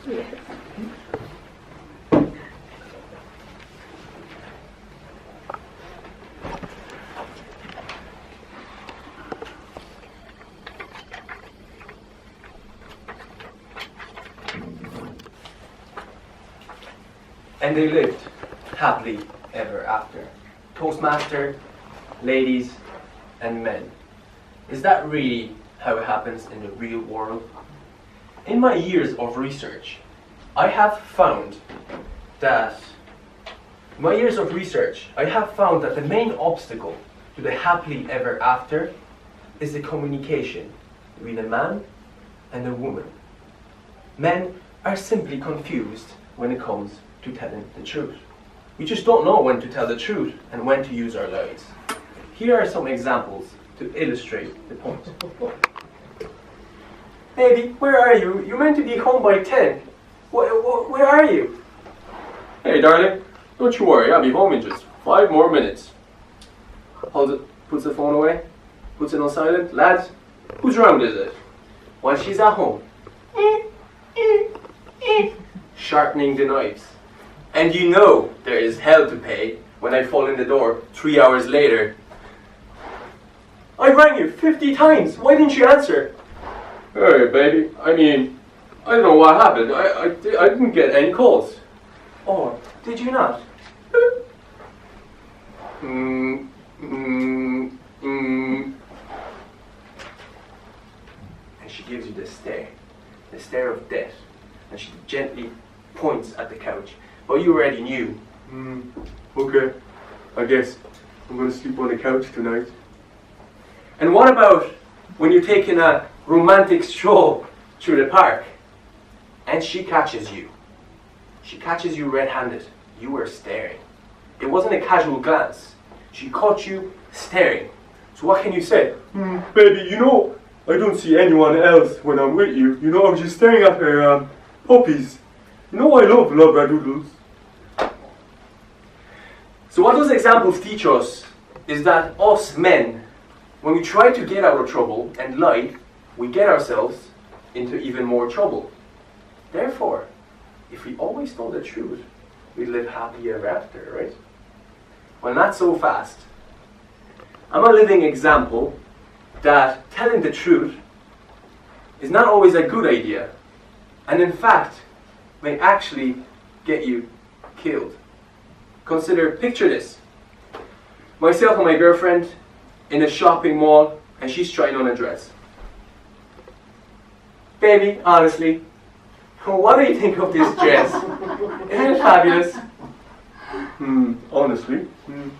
Yes. And they lived happily ever after. Toastmaster, ladies, and men. Is that really how it happens in the real world? In my years of research, I have found that the main obstacle to the happily ever after is the communication between a man and a woman. Men are simply confused when it comes to telling the truth. We just don't know when to tell the truth and when to use our lies. Here are some examples to illustrate the point. Baby, where are you? You're meant to be home by 10. Where are you? Hey darling, don't you worry, I'll be home in just 5 more minutes. Holds it, puts the phone away, puts it on silent. Lads, whose round is it? While she's at home. Sharpening the knives. And you know there is hell to pay when I fall in the door 3 hours later. I rang you 50 times. Why didn't you answer? Hey, baby. I don't know what happened. I didn't get any calls. Oh, did you not? And she gives you the stare of death. And she gently points at the couch. But you already knew. Okay, I guess I'm going to sleep on the couch tonight. And what about when you're taking a romantic stroll through the park and she catches you? She catches you red-handed. You were staring. It wasn't a casual glance. She caught you staring. So what can you say? Baby, you know, I don't see anyone else when I'm with you. You know, I'm just staring at her puppies. You know I love labradoodles. So what those examples teach us is that us men, when we try to get out of trouble and lie, we get ourselves into even more trouble. Therefore, if we always told the truth, we'd live happy ever after, right? Well, not so fast. I'm a living example that telling the truth is not always a good idea, and in fact, may actually get you killed. Picture this. Myself and my girlfriend in a shopping mall, and she's trying on a dress. Baby, honestly, what do you think of this dress? Isn't it fabulous? Honestly, you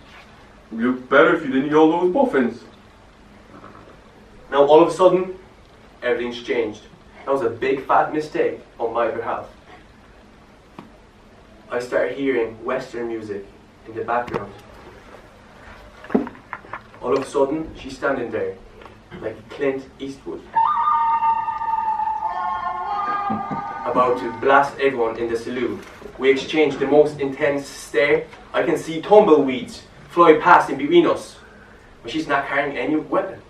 look better if you didn't eat all those muffins. Now all of a sudden, everything's changed. That was a big fat mistake on my behalf. I started hearing Western music in the background. All of a sudden, she's standing there, like Clint Eastwood, about to blast everyone in the saloon. We exchanged the most intense stare. I can see tumbleweeds fly past in between us, but she's not carrying any weapon.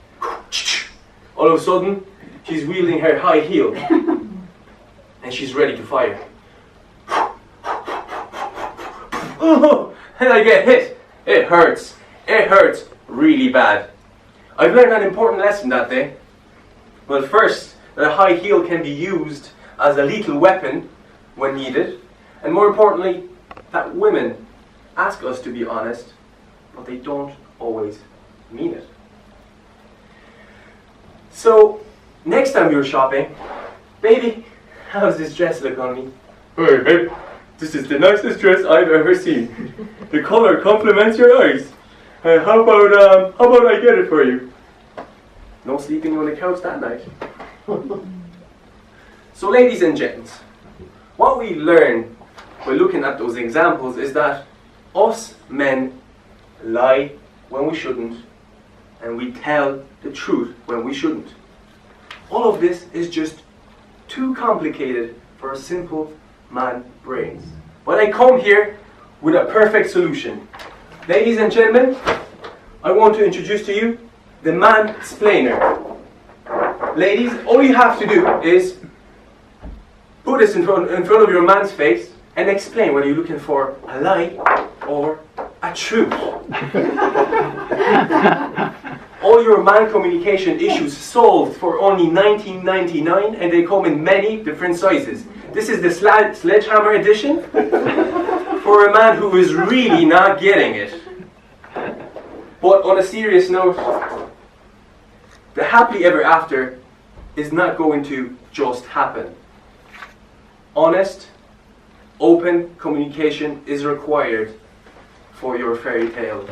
All of a sudden, she's wielding her high heel, and she's ready to fire. And I get hit. It hurts. It hurts really bad. I've learned an important lesson that day. Well, first, that a high heel can be used as a lethal weapon when needed. And more importantly, that women ask us to be honest, but they don't always mean it. So, next time you're shopping, baby, how does this dress look on me? Hey, babe. This is the nicest dress I've ever seen. The color complements your eyes. How about I get it for you? No sleeping on the couch that night. So ladies and gents, what we learn by looking at those examples is that us men lie when we shouldn't, and we tell the truth when we shouldn't. All of this is just too complicated for a simple man brains. But I come here with a perfect solution. Ladies and gentlemen, I want to introduce to you the man-splainer. Ladies, all you have to do is Put this in front of your man's face and explain whether you're looking for a lie or a truth. All your man communication issues solved for only $19.99, and they come in many different sizes. This is the sledgehammer edition for a man who is really not getting it. But on a serious note, the happily ever after is not going to just happen. Honest, open communication is required for your fairy tale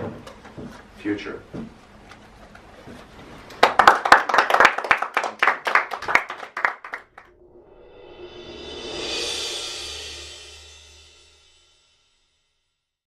future.